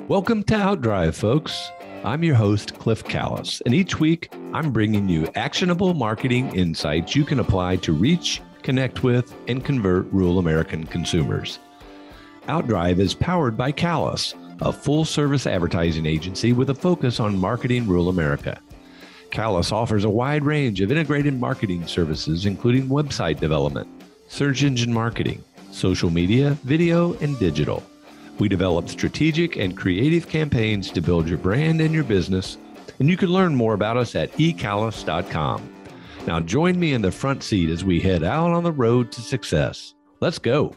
Welcome to Outdrive, folks. I'm your host, Cliff Callis, and each week I'm bringing you actionable marketing insights you can apply to reach, connect with, and convert rural American consumers. Outdrive is powered by Callis, a full-service advertising agency with a focus on marketing rural America. Callis offers a wide range of integrated marketing services, including website development, search engine marketing, social media, video, and digital. We develop strategic and creative campaigns to build your brand and your business, and you can learn more about us at ecallis.com. Now join me in the front seat as we head out on the road to success. Let's go.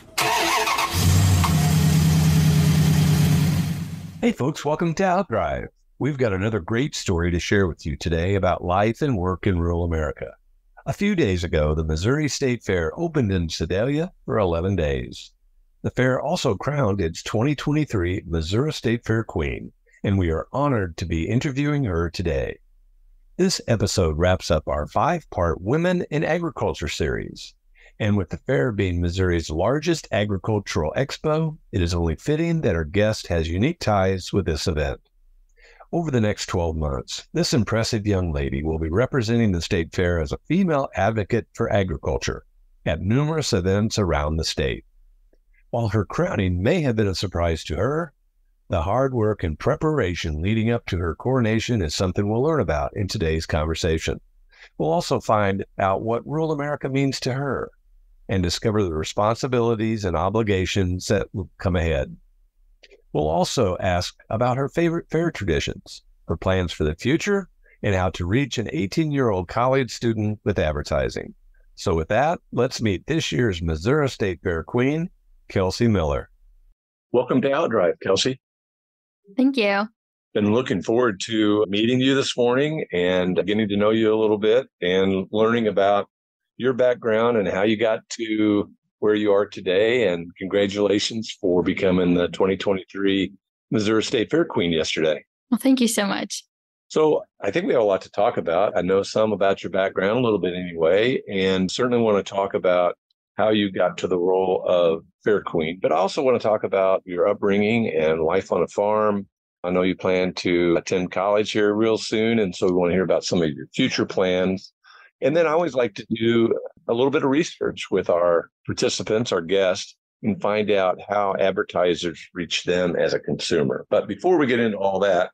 Hey folks, welcome to Outdrive. We've got another great story to share with you today about life and work in rural America. A few days ago, the Missouri State Fair opened in Sedalia for 11 days. The fair also crowned its 2023 Missouri State Fair Queen, and we are honored to be interviewing her today. This episode wraps up our 5-part Women in Agriculture series. And with the fair being Missouri's largest agricultural expo, it is only fitting that our guest has unique ties with this event. Over the next 12 months, this impressive young lady will be representing the state fair as a female advocate for agriculture at numerous events around the state. While her crowning may have been a surprise to her, the hard work and preparation leading up to her coronation is something we'll learn about in today's conversation. We'll also find out what rural America means to her and discover the responsibilities and obligations that will come ahead. We'll also ask about her favorite fair traditions, her plans for the future, and how to reach an 18-year-old college student with advertising. So with that, let's meet this year's Missouri State Fair Queen, Kelsey Miller. Welcome to Outdrive, Kelsey. Thank you. Been looking forward to meeting you this morning and getting to know you a little bit and learning about your background and how you got to where you are today. And congratulations for becoming the 2023 Missouri State Fair Queen yesterday. Well, thank you so much. So I think we have a lot to talk about. I know some about your background, a little bit anyway, and certainly want to talk about how you got to the role of Fair Queen, but I also want to talk about your upbringing and life on a farm. I know you plan to attend college here real soon, and so we want to hear about some of your future plans. And then I always like to do a little bit of research with our participants, our guests, and find out how advertisers reach them as a consumer. But before we get into all that,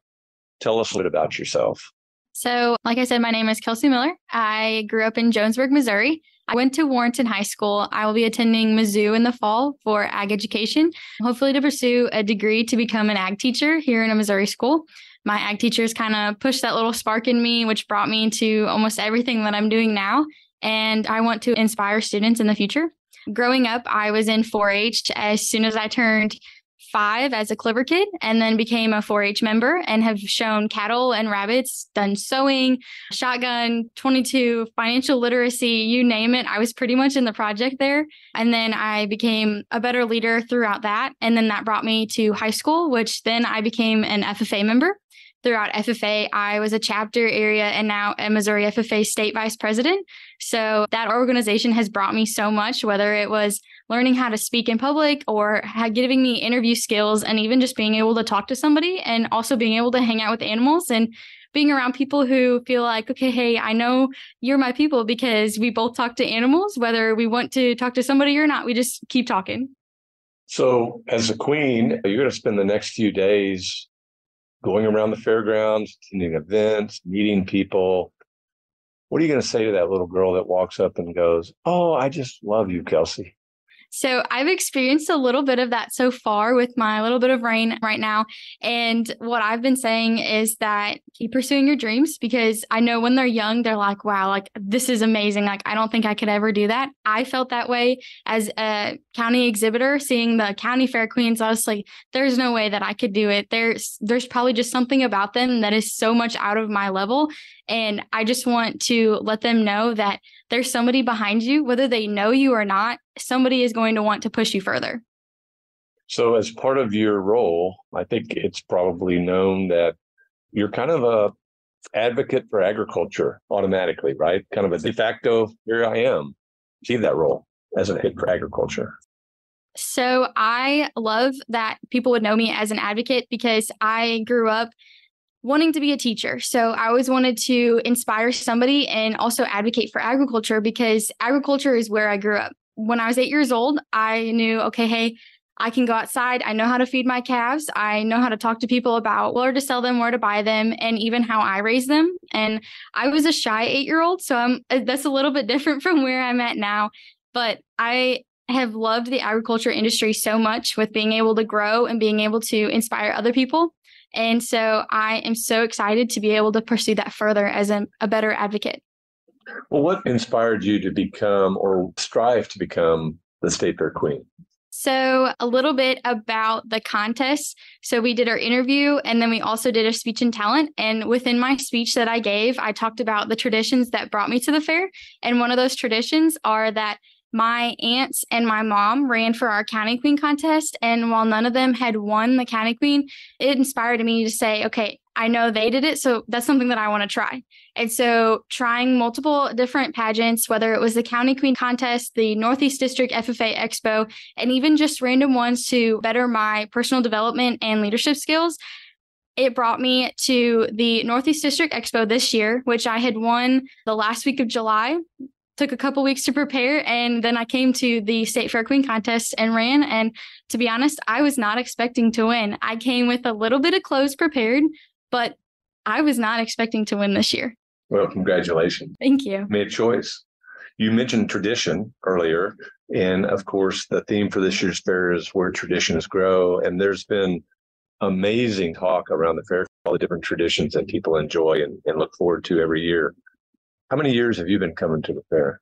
tell us a bit about yourself. So, like I said, my name is Kelsey Miller. I grew up in Jonesburg, Missouri. I went to Warrenton High School. I will be attending Mizzou in the fall for ag education, hopefully to pursue a degree to become an ag teacher here in a Missouri school. My ag teachers kind of pushed that little spark in me, which brought me to almost everything that I'm doing now. And I want to inspire students in the future. Growing up, I was in 4-H as soon as I turned 5 as a Clipper kid, and then became a 4-H member and have shown cattle and rabbits, done sewing, shotgun, 22, financial literacy, you name it. I was pretty much in the project there. And then I became a better leader throughout that. And then that brought me to high school, which then I became an FFA member. Throughout FFA, I was a chapter area and now a Missouri FFA state vice president. So that organization has brought me so much, whether it was learning how to speak in public or giving me interview skills and even just being able to talk to somebody and also being able to hang out with animals and being around people who feel like, okay, hey, I know you're my people because we both talk to animals, whether we want to talk to somebody or not, we just keep talking. So as a queen, you're going to spend the next few days going around the fairgrounds, attending events, meeting people. What are you going to say to that little girl that walks up and goes, "Oh, I just love you, Kelsey"? So I've experienced a little bit of that so far with my little bit of rain right now. And what I've been saying is that keep pursuing your dreams, because I know when they're young, they're like, wow, like this is amazing. Like, I don't think I could ever do that. I felt that way as a county exhibitor, seeing the county fair queens. I was like, there's no way that I could do it. There's probably just something about them that is so much out of my level. And I just want to let them know that there's somebody behind you, whether they know you or not, somebody is going to want to push you further. So as part of your role, I think it's probably known that you're kind of a advocate for agriculture automatically, right? Kind of a de facto, here I am, achieve that role as an advocate for agriculture. So I love that people would know me as an advocate because I grew up wanting to be a teacher. So I always wanted to inspire somebody and also advocate for agriculture because agriculture is where I grew up. When I was 8 years old, I knew, okay, hey, I can go outside. I know how to feed my calves. I know how to talk to people about where to sell them, where to buy them, and even how I raise them. And I was a shy 8-year-old. So that's a little bit different from where I'm at now. But I have loved the agriculture industry so much with being able to grow and being able to inspire other people. And so I am so excited to be able to pursue that further as a better advocate. Well, what inspired you to become or strive to become the State Fair Queen? So a little bit about the contest. So we did our interview and then we also did a speech and talent. And within my speech that I gave, I talked about the traditions that brought me to the fair. And one of those traditions are that my aunts and my mom ran for our County Queen contest. And while none of them had won the County Queen, it inspired me to say, okay, I know they did it. So that's something that I want to try. And so trying multiple different pageants, whether it was the County Queen contest, the Northeast District FFA Expo, and even just random ones to better my personal development and leadership skills, it brought me to the Northeast District Expo this year, which I had won the last week of July. Took a couple weeks to prepare, and then I came to the State Fair Queen contest and ran. And to be honest, I was not expecting to win. I came with a little bit of clothes prepared, but I was not expecting to win this year. Well, congratulations. Thank you. Made a choice. You mentioned tradition earlier, and of course, the theme for this year's fair is where traditions grow. And there's been amazing talk around the fair, all the different traditions that people enjoy and look forward to every year. How many years have you been coming to the fair?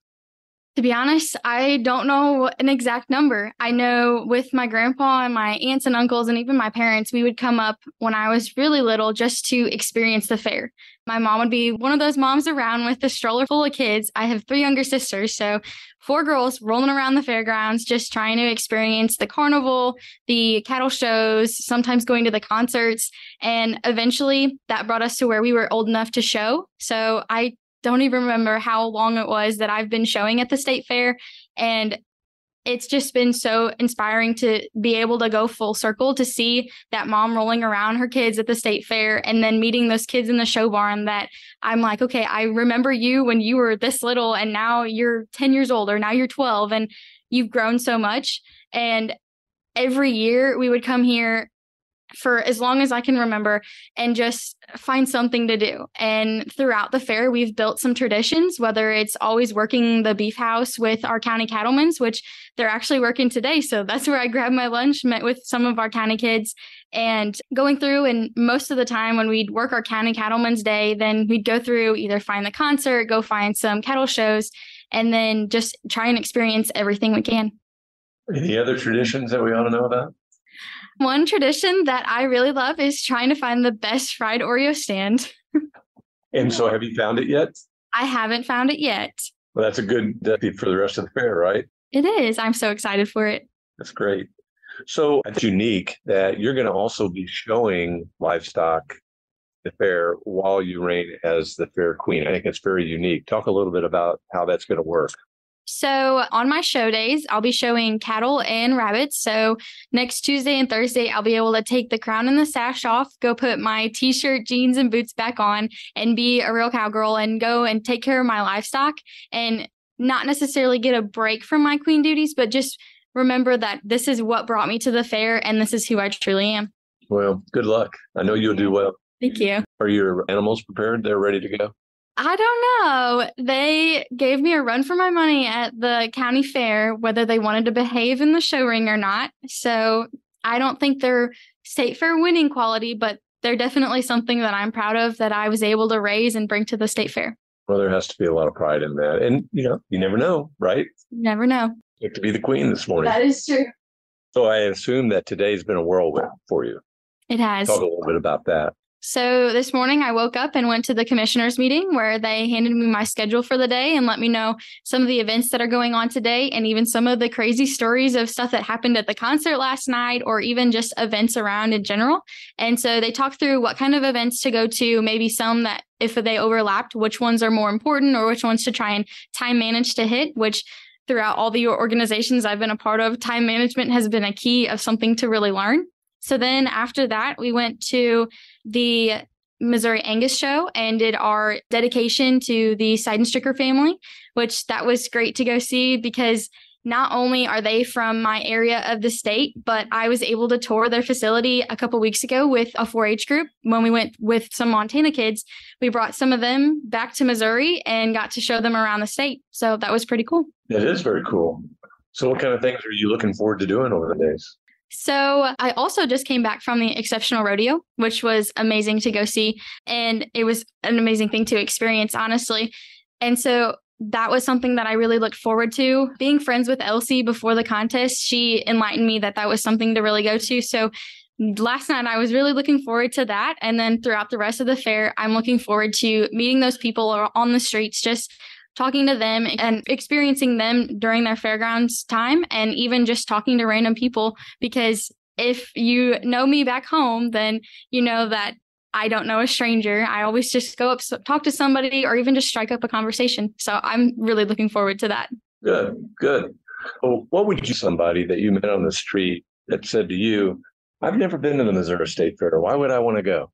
To be honest, I don't know an exact number. I know with my grandpa and my aunts and uncles and even my parents, we would come up when I was really little just to experience the fair. My mom would be one of those moms around with the stroller full of kids. I have 3 younger sisters, so 4 girls rolling around the fairgrounds, just trying to experience the carnival, the cattle shows, sometimes going to the concerts. And eventually that brought us to where we were old enough to show. So I don't even remember how long it was that I've been showing at the state fair. And it's just been so inspiring to be able to go full circle to see that mom rolling around her kids at the state fair and then meeting those kids in the show barn that I'm like, okay, I remember you when you were this little and now you're 10 years old or now you're 12 and you've grown so much. And every year we would come here for as long as I can remember and just find something to do. And throughout the fair, we've built some traditions, whether it's always working the beef house with our county cattlemen's, which they're actually working today. So that's where I grabbed my lunch, met with some of our county kids and going through. And most of the time when we'd work our county cattlemen's day, then we'd go through either find the concert, go find some cattle shows, and then just try and experience everything we can. Any other traditions that we ought to know about? One tradition that I really love is trying to find the best fried Oreo stand. And so have you found it yet? I haven't found it yet. Well, that's a good deputy for the rest of the fair, right? It is. I'm so excited for it. That's great. So it's unique that you're going to also be showing livestock at the fair while you reign as the fair queen. I think it's very unique. Talk a little bit about how that's going to work. So on my show days, I'll be showing cattle and rabbits. So next Tuesday and Thursday, I'll be able to take the crown and the sash off, go put my t-shirt, jeans, and boots back on and be a real cowgirl and go and take care of my livestock and not necessarily get a break from my queen duties, but just remember that this is what brought me to the fair and this is who I truly am. Well, good luck. I know you'll do well. Thank you. Are your animals prepared? They're ready to go? I don't know. They gave me a run for my money at the county fair, whether they wanted to behave in the show ring or not. So I don't think they're state fair winning quality, but they're definitely something that I'm proud of that I was able to raise and bring to the state fair. Well, there has to be a lot of pride in that. And, you never know, right? You never know. You have to be the queen this morning. That is true. So I assume that today's been a whirlwind for you. It has. Talk a little bit about that. So this morning I woke up and went to the commissioners meeting where they handed me my schedule for the day and let me know some of the events that are going on today and even some of the crazy stories of stuff that happened at the concert last night or even just events around in general. And so they talked through what kind of events to go to, maybe some that if they overlapped, which ones are more important or which ones to try and time manage to hit, which throughout all the organizations I've been a part of, time management has been a key of something to really learn. So then after that, we went to the Missouri Angus show and did our dedication to the Seidenstricker family, which that was great to go see because not only are they from my area of the state, but I was able to tour their facility a couple weeks ago with a 4-H group. When we went with some Montana kids, we brought some of them back to Missouri and got to show them around the state. So that was pretty cool. That is very cool. So what kind of things are you looking forward to doing over the days? So I also just came back from the Exceptional Rodeo, which was amazing to go see. And it was an amazing thing to experience, honestly. And so that was something that I really looked forward to. Being friends with Elsie before the contest, she enlightened me that that was something to really go to. So last night, I was really looking forward to that. And then throughout the rest of the fair, I'm looking forward to meeting those people on the streets, just talking to them and experiencing them during their fairgrounds time, and even just talking to random people. Because if you know me back home, then you know that I don't know a stranger. I always just go up, talk to somebody, or even just strike up a conversation. So I'm really looking forward to that. Good. Well, what would you somebody that you met on the street that said to you, I've never been to the Missouri State Fair. Why would I want to go?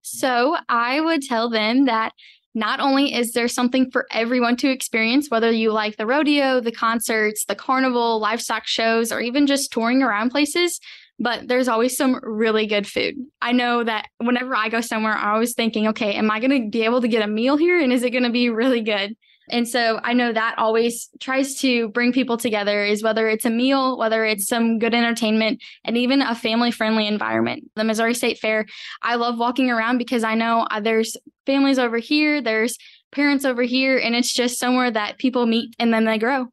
So I would tell them that not only is there something for everyone to experience, whether you like the rodeo, the concerts, the carnival, livestock shows, or even just touring around places, but there's always some really good food. I know that whenever I go somewhere, I'm always thinking, okay, am I going to be able to get a meal here? And is it going to be really good? And so I know that always tries to bring people together, is whether it's a meal, whether it's some good entertainment, and even a family-friendly environment. The Missouri State Fair, I love walking around because I know there's families over here, there's parents over here, and it's just somewhere that people meet and then they grow.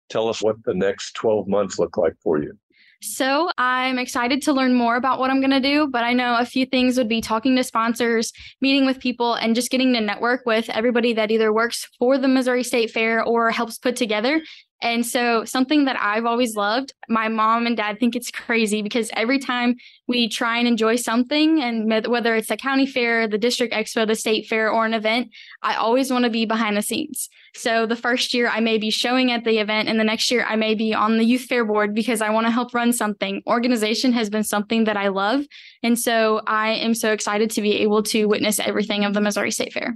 Tell us what the next 12 months look like for you. So I'm excited to learn more about what I'm going to do, but I know a few things would be talking to sponsors, meeting with people, and just getting to network with everybody that either works for the Missouri State Fair or helps put together. And so something that I've always loved, my mom and dad think it's crazy because every time we try and enjoy something, and whether it's the county fair, the district expo, the state fair, or an event, I always want to be behind the scenes. So the first year I may be showing at the event, and the next year I may be on the youth fair board because I want to help run something. Organization has been something that I love. And so I am so excited to be able to witness everything of the Missouri State Fair.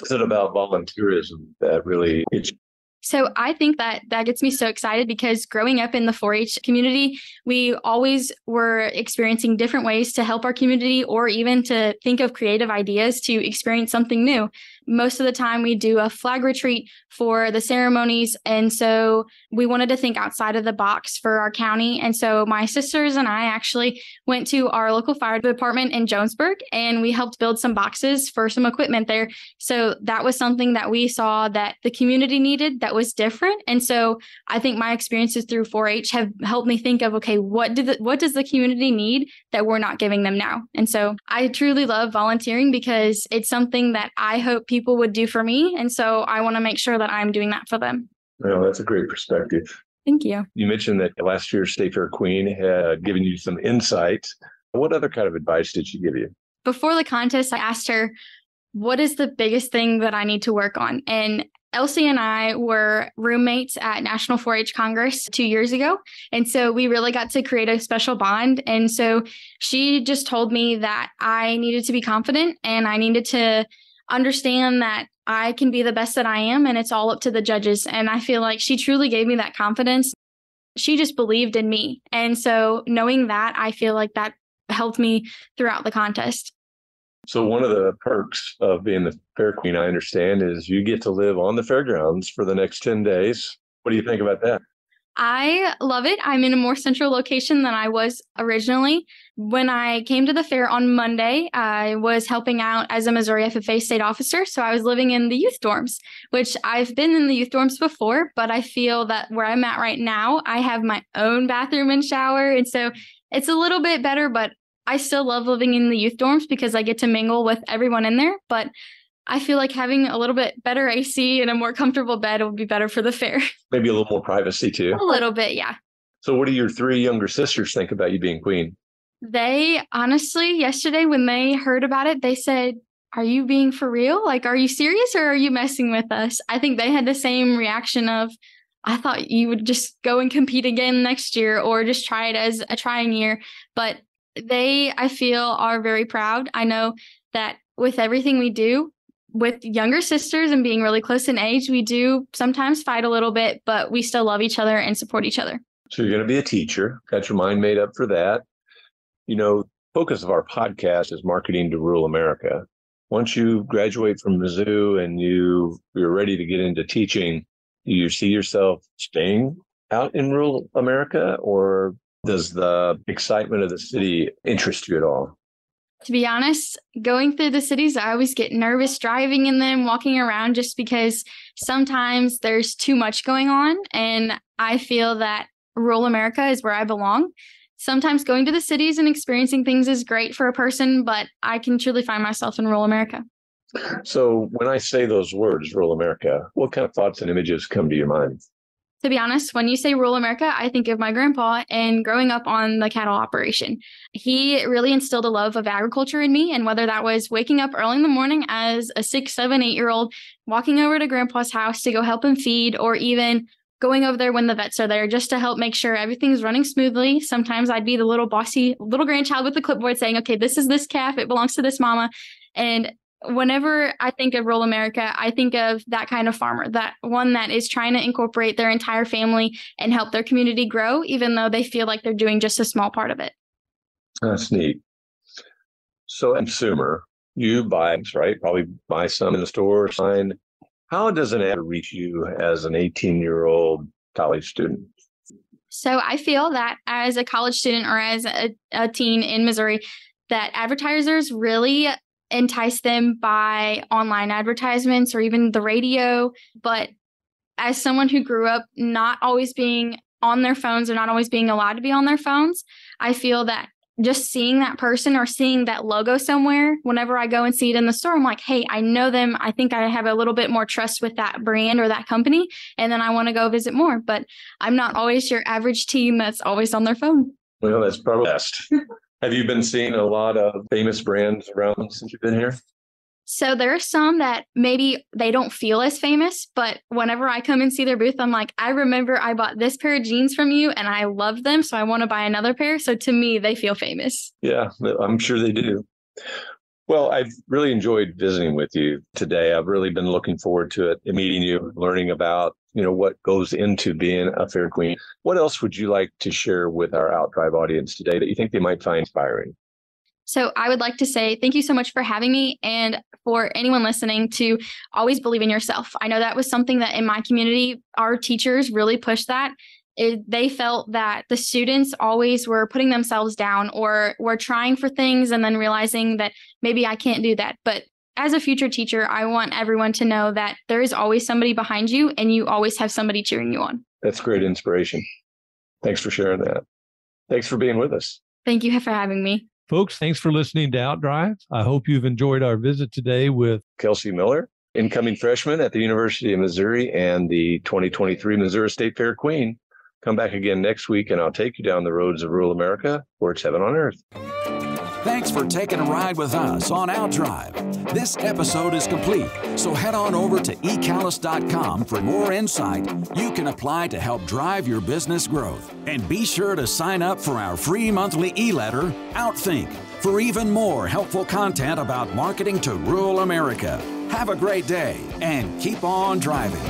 Is it about volunteerism that really gets you? So I think that gets me so excited because growing up in the 4-H community, we always were experiencing different ways to help our community, or even to think of creative ideas to experience something new. Most of the time we do a flag retreat for the ceremonies. And so we wanted to think outside of the box for our county. And so my sisters and I actually went to our local fire department in Jonesburg, and we helped build some boxes for some equipment there. So that was something that we saw that the community needed that was different. And so I think my experiences through 4-H have helped me think of, okay, what does the community need that we're not giving them now? And so I truly love volunteering because it's something that I hope people would do for me. And so I want to make sure that I'm doing that for them. Well, that's a great perspective. Thank you. You mentioned that last year's State Fair Queen had given you some insights. What other kind of advice did she give you? Before the contest, I asked her, what is the biggest thing that I need to work on? And Elsie and I were roommates at National 4-H Congress 2 years ago. And so we really got to create a special bond. And so she just told me that I needed to be confident, and I needed to understand that I can be the best that I am, and it's all up to the judges. And I feel like she truly gave me that confidence. She just believed in me. And so knowing that, I feel like that helped me throughout the contest. So one of the perks of being the Fair Queen, I understand, is you get to live on the fairgrounds for the next 10 days. What do you think about that? I love it. I'm in a more central location than I was originally. When I came to the fair on Monday, I was helping out as a Missouri FFA state officer. So I was living in the youth dorms, which I've been in the youth dorms before, but I feel that where I'm at right now, I have my own bathroom and shower. And so it's a little bit better, but I still love living in the youth dorms because I get to mingle with everyone in there. But I feel like having a little bit better AC and a more comfortable bed would be better for the fair. Maybe a little more privacy too. A little bit, yeah. So what do your 3 younger sisters think about you being queen? They honestly, yesterday when they heard about it, they said, are you being for real? Like, are you serious or are you messing with us? I think they had the same reaction of, I thought you would just go and compete again next year or just try it as a trying year. But they, I feel, are very proud. I know that with everything we do, with younger sisters and being really close in age, we do sometimes fight a little bit, but we still love each other and support each other. So you're going to be a teacher. Got your mind made up for that. Focus of our podcast is marketing to rural America. Once you graduate from Mizzou and you're ready to get into teaching, do you see yourself staying out in rural America, or does the excitement of the city interest you at all? To be honest, going through the cities, I always get nervous driving in them, walking around, just because sometimes there's too much going on. And I feel that rural America is where I belong. Sometimes going to the cities and experiencing things is great for a person, but I can truly find myself in rural America. So when I say those words, rural America, what kind of thoughts and images come to your mind? To be honest, when you say rural America, I think of my grandpa and growing up on the cattle operation. He really instilled a love of agriculture in me. And whether that was waking up early in the morning as a 6, 7, 8-year-old, walking over to grandpa's house to go help him feed, or even going over there when the vets are there just to help make sure everything's running smoothly. Sometimes I'd be the little bossy little grandchild with the clipboard saying, okay, this is this calf. It belongs to this mama. And whenever I think of rural America, I think of that kind of farmer, that one that is trying to incorporate their entire family and help their community grow, even though they feel like they're doing just a small part of it. That's neat. So, consumer, you buy, right? Probably buy some in the store, sign. How does an ad reach you as an 18-year-old college student? So I feel that as a college student or as a teen in Missouri, that advertisers really entice them by online advertisements or even the radio. But as someone who grew up not always being on their phones or not always being allowed to be on their phones, I feel that just seeing that person or seeing that logo somewhere, whenever I go and see it in the store, I'm like, hey, I know them. I think I have a little bit more trust with that brand or that company. And then I want to go visit more. But I'm not always your average teen that's always on their phone. Well, that's probably best. Have you been seeing a lot of famous brands around since you've been here? So there are some that maybe they don't feel as famous, but whenever I come and see their booth, I'm like, I remember I bought this pair of jeans from you and I love them, so I want to buy another pair. So to me, they feel famous. Yeah, I'm sure they do. Well, I've really enjoyed visiting with you today. I've really been looking forward to it, meeting you, learning about, what goes into being a fair queen. What else would you like to share with our Outdrive audience today that you think they might find inspiring? So I would like to say thank you so much for having me, and for anyone listening to always believe in yourself. I know that was something that in my community, our teachers really pushed that. They felt that the students always were putting themselves down or were trying for things and then realizing that maybe I can't do that. But as a future teacher, I want everyone to know that there is always somebody behind you and you always have somebody cheering you on. That's great inspiration. Thanks for sharing that. Thanks for being with us. Thank you for having me. Folks, thanks for listening to Outdrive. I hope you've enjoyed our visit today with Kelsey Miller, incoming freshman at the University of Missouri and the 2023 Missouri State Fair Queen. Come back again next week and I'll take you down the roads of rural America where it's heaven on earth. Thanks for taking a ride with us on Outdrive. This episode is complete, so head on over to eCallis.com for more insight you can apply to help drive your business growth. And be sure to sign up for our free monthly e-letter, Outthink, for even more helpful content about marketing to rural America. Have a great day and keep on driving.